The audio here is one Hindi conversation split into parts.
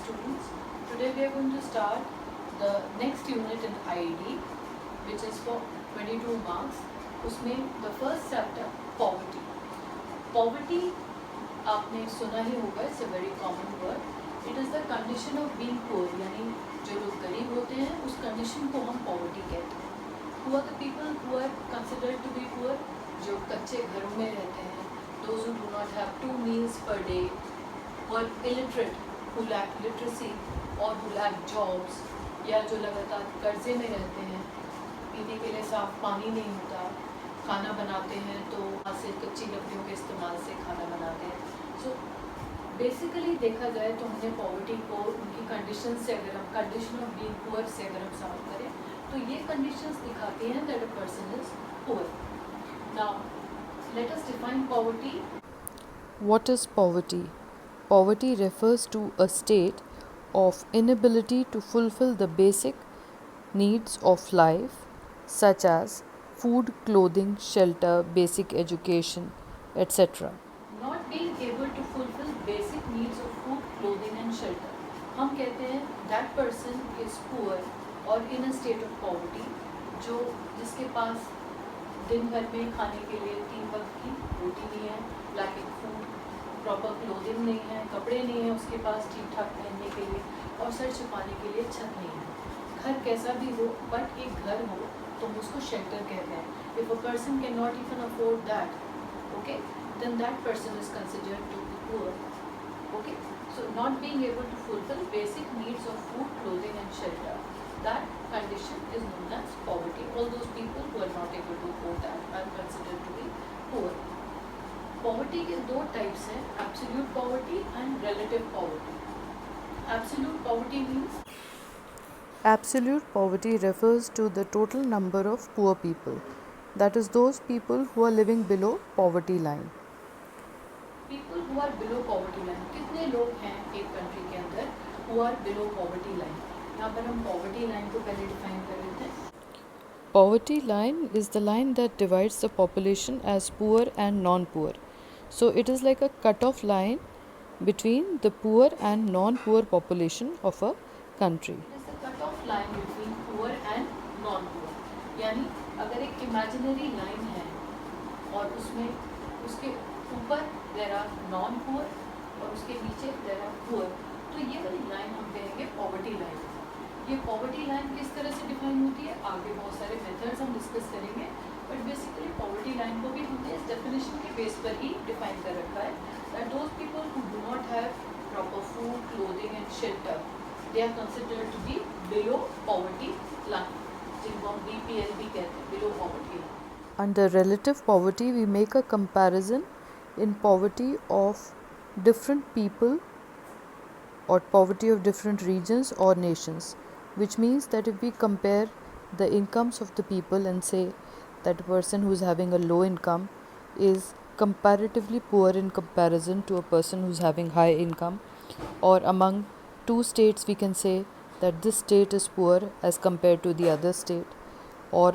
students. Today we are going to start the next unit in IED, which is for 22 marks. उसमें the first chapter poverty. Poverty आपने सुना ही होगा, it's a very common word. It is the condition of being poor, यानी जो लोग गरीब होते हैं उस condition को हम poverty कहते हैं. Who are the people who are considered to be poor? जो कच्चे घरों में रहते हैं, those who do not have 2 meals per day, or illiterate who lack literacy or who lack jobs, या जो लगातार कर्जे में रहते हैं, पीने के लिए साफ पानी नहीं होता, खाना बनाते हैं तो हाथ से कच्ची लकड़ियों के इस्तेमाल से खाना बनाते हैं. सो बेसिकली देखा जाए तो हमने पॉवर्टी को उनकी कंडीशन से, अगर हम कंडीशन ऑफ बीइंग पुअर से अगर हम सॉल्व करें तो ये कंडीशंस दिखाती हैं that a person is poor. Now let us define poverty. What is poverty? Poverty refers to a state of inability to fulfill the basic needs of life, such as food, clothing, shelter, basic education, etc. Not being able to fulfill basic needs of food, clothing and shelter. हम कहते हैं that person is poor or in a state of poverty, जो जिसके पास दिन भर में खाने के लिए 3 वक्त की रोटी नहीं है, lacking food, प्रॉपर क्लोथिंग नहीं है, कपड़े नहीं है उसके पास ठीक ठाक पहनने के लिए, और सर छुपाने के लिए छत नहीं है. घर कैसा भी हो, बट एक घर हो तो हम उसको शेल्टर कहते हैं. If a person can not even afford that, okay, then that person is considered to be poor. Okay, so not being able to fulfil basic needs of food, clothing and shelter, that condition is known as poverty. All those people who are not able to afford that are considered to be poor. Poverty के 2 टाइप्स हैं, absolute poverty and relative poverty. Absolute poverty means Absolute poverty refers to the total number of poor people, that is, those people who are living below poverty line. People who are below poverty line. कितने लोग हैं एक कंट्री के अंदर who are below poverty line? यहाँ पर हम पॉवर्टी लाइन को पहले डिफाइन कर लेते हैं. Poverty line is the line that divides the population as poor and non-poor. So it is like a cut-off line between the poor and non-poor population of a country. It is the cut off line between poor and non poor. यानी अगर एक इमेजिनरी लाइन है और उसमें उसके ऊपर देयर आर नॉन पुअर और उसके नीचे देयर आर पुअर, तो ये वाली लाइन हम कहेंगे पॉवर्टी लाइन. ये पॉवर्टी लाइन किस तरह से डिफाइन होती है, आगे बहुत सारे मेथड्स हम डिस्कस करेंगे, बट बेसिकली पॉवर्टी लाइन को भी हमने इस डेफिनेशन के बेस पर ही डिफाइन कर रखा है that those people who do not have proper food, clothing and shelter, they are considered to be below poverty line, जिनको हम BPL भी कहते हैं, below poverty line. Under relative poverty, we make a comparison in poverty of different people or poverty of different regions or nations, which means that if we compare the incomes of the people and say that a person who is having a low income is comparatively poor in comparison to a person who is having high income, or among 2 states we can say that this state is poor as compared to the other state, or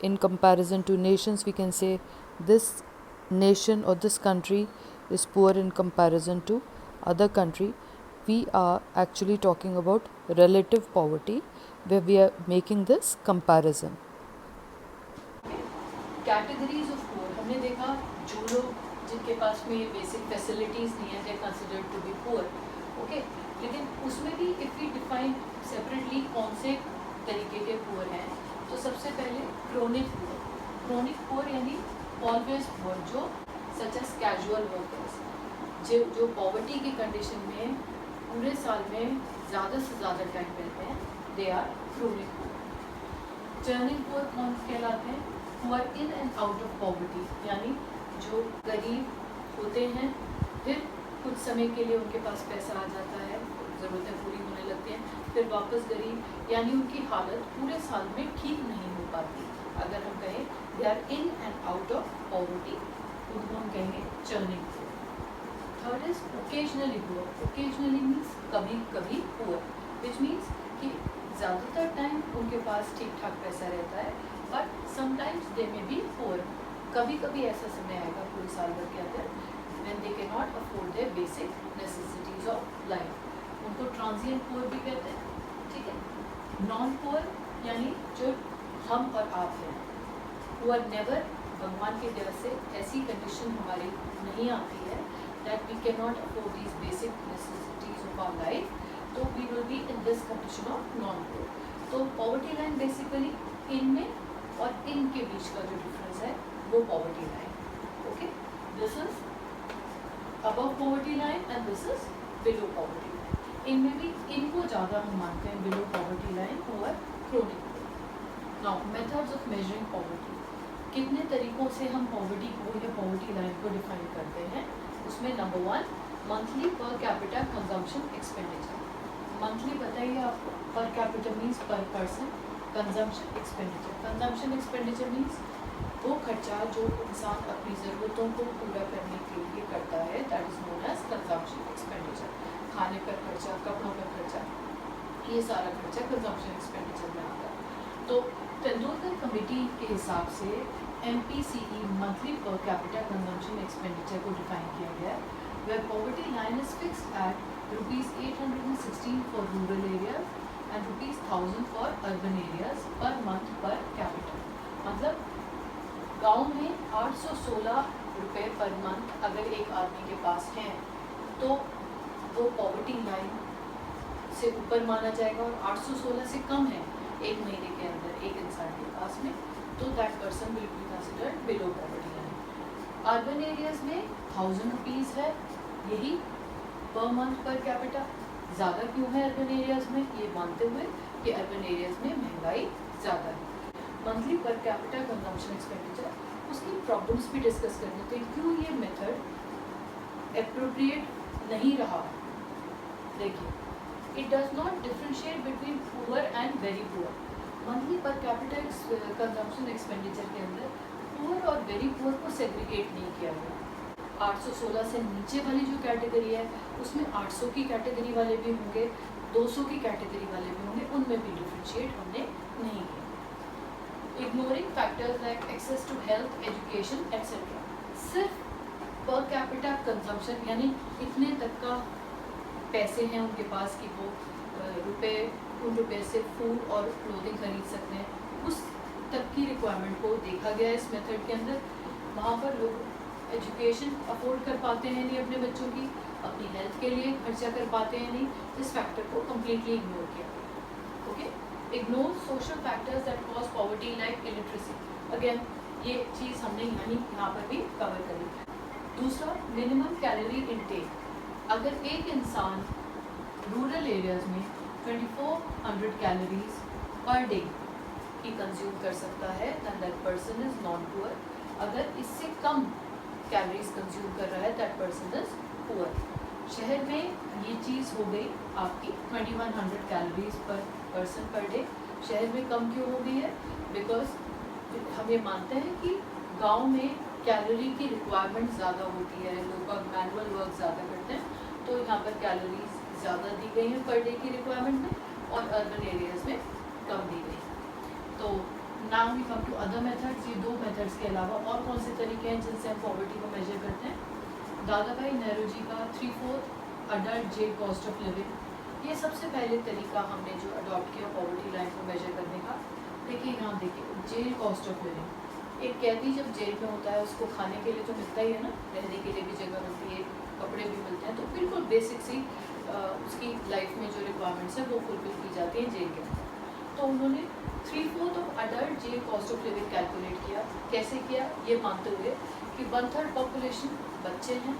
in comparison to nations we can say this nation or this country is poor in comparison to other country. We are actually talking about relative poverty where we are making this comparison. Categories of poor हमने देखा, जो लोग जिनके पास में बेसिक फैसिलिटीज़ नहीं है, they considered to be poor. Okay, लेकिन उसमें भी इफ़ वी डिफाइन सेपरेटली कौन से तरीके के पुअर हैं, तो सबसे पहले क्रोनिक पुअर. क्रोनिक पुअर यानी ऑलवेज पुअर, जो सच एज कैजुअल वर्कर्स, जो पॉवर्टी की कंडीशन में पूरे साल में ज़्यादा से ज़्यादा टाइम रहते हैं, they are chronic poor. Churning poor कौन कहलाते हैं? who are in and out of poverty, यानी जो गरीब होते हैं फिर कुछ समय के लिए उनके पास पैसा आ जाता है, ज़रूरतें पूरी होने लगती हैं, फिर वापस गरीब, यानी उनकी हालत पूरे साल में ठीक नहीं हो पाती. अगर हम कहें they are in and out of poverty, उनको हम कहेंगे churning poor. Third is occasionally poor. Occasionally means कभी कभी पुअर, विच मीन्स कि ज़्यादातर टाइम उनके पास ठीक ठाक पैसा रहता है, but sometimes they may be poor. कभी कभी ऐसा समय आएगा पूरे साल भर के अंदर when they cannot afford their basic necessities of life. उनको ट्रांजिएंट पुअर भी कहते हैं, ठीक है। नॉन पुअर यानी जो हम और आप हैं, पुअर नेवर, भगवान की दया से ऐसी कंडीशन हमारी नहीं आती है that we can not afford these basic necessities of our life, तो we will be in this condition of non poor. तो पॉवर्टी लाइन बेसिकली इनमें और इनके बीच का जो डिफरेंस है वो poverty line, okay. This is above poverty line and this is below poverty line. इनमें भी इनको ज़्यादा हम मानते हैं बिलो पॉवर्टी लाइन और chronic. Now methods of measuring poverty, कितने तरीकों से हम पॉवर्टी को या पॉवर्टी लाइन को डिफाइन करते हैं। उसमें number 1 monthly per capita consumption expenditure. Monthly बताइए आपको, पर कैपिटा मीन्स पर person, consumption expenditure, consumption expenditure means वो खर्चा जो इंसान अपनी ज़रूरतों को पूरा करने के लिए करता है, that is known as consumption expenditure. खाने पर खर्चा, कपड़ों पर खर्चा, ये सारा खर्चा कंजम्पशन एक्सपेंडिचर में आता है। तो तेंदुलकर कमेटी के हिसाब से MPCE monthly per capita consumption expenditure को डिफाइन किया गया है, where poverty line is fixed at ₹816 for rural areas and ₹1000 for urban areas per month per capita. मतलब गांव में 816 रुपये पर मंथ अगर एक आदमी के पास हैं तो वो पॉवर्टी लाइन से ऊपर माना जाएगा, और 816 से कम है एक महीने के अंदर एक इंसान के पास में, तो that person will be considered below poverty line. Urban areas में 1000 रुपीज़ है, यही पर मंथ पर कैपिटा। ज़्यादा क्यों है अर्बन एरियाज में, ये मानते हुए कि अर्बन एरियाज में महंगाई ज़्यादा है। Monthly per capita consumption expenditure, उसकी प्रॉब्लम्स भी डिस्कस कर लेते हैं, क्यों ये मेथड एप्रोप्रिएट नहीं रहा। देखिए, it does not differentiate between poor and very poor. Monthly per capita consumption expenditure के अंदर पुअर और वेरी पुअर को सेग्रीगेट नहीं किया गया। 816 से नीचे वाली जो कैटेगरी है उसमें 800 की कैटेगरी वाले भी होंगे, 200 की कैटेगरी वाले भी होंगे, उनमें भी डिफ्रेंशिएट हमने नहीं किया। Ignoring factors like access to health, education etcetera. सिर्फ पर कैपिटा कंजम्पशन यानी इतने तक का पैसे हैं उनके पास कि वो उन रुपये से फूड और क्लोथिंग खरीद सकते हैं, उस तक की रिक्वायरमेंट को देखा गया है इस मेथड के अंदर। वहाँ पर लोग एजुकेशन अफोर्ड कर पाते हैं नहीं अपने बच्चों की, अपनी हेल्थ के लिए खर्चा कर पाते हैं नहीं, इस फैक्टर को कम्प्लीटली इग्नोर किया। Okay, ignore social factors that cause poverty like illiteracy. Again ये चीज़ हमने यहाँ पर भी कवर करी। दूसरा, मिनिमम कैलोरी इनटेक। अगर एक इंसान रूरल एरियाज में 2400 कैलोरीज पर डे की कंज्यूम कर सकता है, than that person is non poor. अगर इससे कम कैलोरीज कंज्यूम कर रहा है, दैट पर्सन इज पुअर। शहर में ये चीज़ हो गई आपकी 2100 कैलोरीज पर पर्सन पर डे। शहर में कम क्यों हो गई है? बिकॉज हम ये मानते हैं कि गांव में कैलोरी की रिक्वायरमेंट ज़्यादा होती है, लोग मैनुअल वर्क ज़्यादा करते हैं, तो यहाँ पर कैलोरीज ज़्यादा दी गई हैं पर डे की रिक्वायरमेंट में, और अर्बन एरियाज़ में कम दी गई। तो now we come to other methods. ये 2 मेथड्स के अलावा और कौन से तरीके हैं जिनसे हम पॉवर्टी को मेजर करते हैं? दादा भाई नेहरू जी का 3/4 adult jail cost of living, ये सबसे पहले तरीका हमने जो अडॉप्ट किया पॉवर्टी लाइन को मेजर करने का। देखिए यहाँ देखिए, जेल कॉस्ट ऑफ लिविंग। एक कैदी जब जेल में होता है उसको खाने के लिए तो मिलता ही है ना, रहने के लिए भी जगह मिलती है, कपड़े भी मिलते हैं, तो बिल्कुल बेसिक सी उसकी लाइफ में जो रिक्वायरमेंट्स हैं वो फुलफिल की जाती हैं जेल के अंदर। तो उन्होंने 3/4 of adult jail cost of living calculate किया। कैसे किया? ये मानते हुए कि 1/3 पॉपुलेशन बच्चे हैं,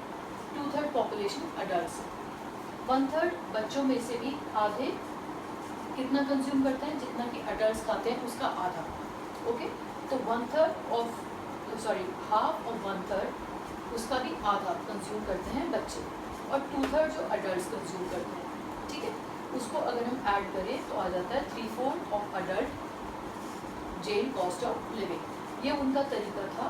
2/3 पॉपुलेशन अडल्ट हैं। 1/3 बच्चों में से भी आधे कितना कंज्यूम करते हैं? जितना कि अडल्ट खाते हैं उसका आधा। ओके, तो 1/3 हाफ ऑफ 1/3 उसका भी आधा कंज्यूम करते हैं बच्चे, और 2/3 जो अडल्ट कंज्यूम करते हैं। ठीक है, उसको अगर हम ऐड करें तो आ जाता है 3/4 of adult jail cost of living. ये उनका तरीका था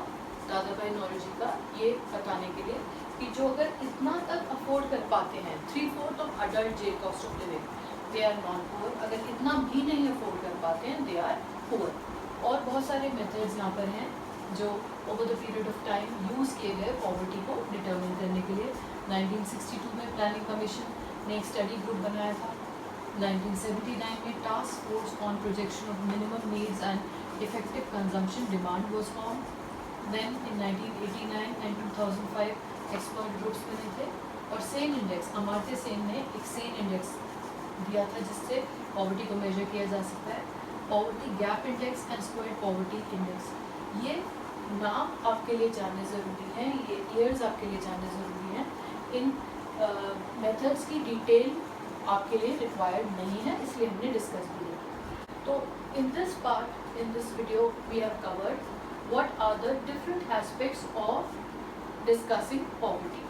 दादा भाई नौरोजी का, ये बताने के लिए कि जो अगर इतना तक अफोर्ड कर पाते हैं, 3/4 of adult jail cost of living, they are non poor. अगर इतना भी नहीं अफोर्ड कर पाते हैं, दे आर पुअर। और बहुत सारे मेथड्स यहाँ पर हैं जो over the period of time use किए गए पॉवर्टी को डिटर्मिन करने के लिए। 1962 में प्लानिंग कमीशन ने एक स्टडी ग्रुप बनाया था। 1979 में task force on projection of minimum needs and effective consumption demand was form. Then in 1989 and 2005 expert groups बने थे और सेन इंडेक्स, अमर्त्य सेन ने एक सेन इंडेक्स दिया था जिससे पॉवर्टी को मेजर किया जा सकता है, poverty gap index and square poverty index. ये नाम आपके लिए जानने ज़रूरी हैं, ये ईयर्स आपके लिए जानने ज़रूरी हैं। इन मेथड्स की डिटेल आपके लिए रिक्वायर्ड नहीं है, इसलिए हमने डिस्कस भी किया। तो in this part, in this video we have covered what are the different aspects of discussing poverty.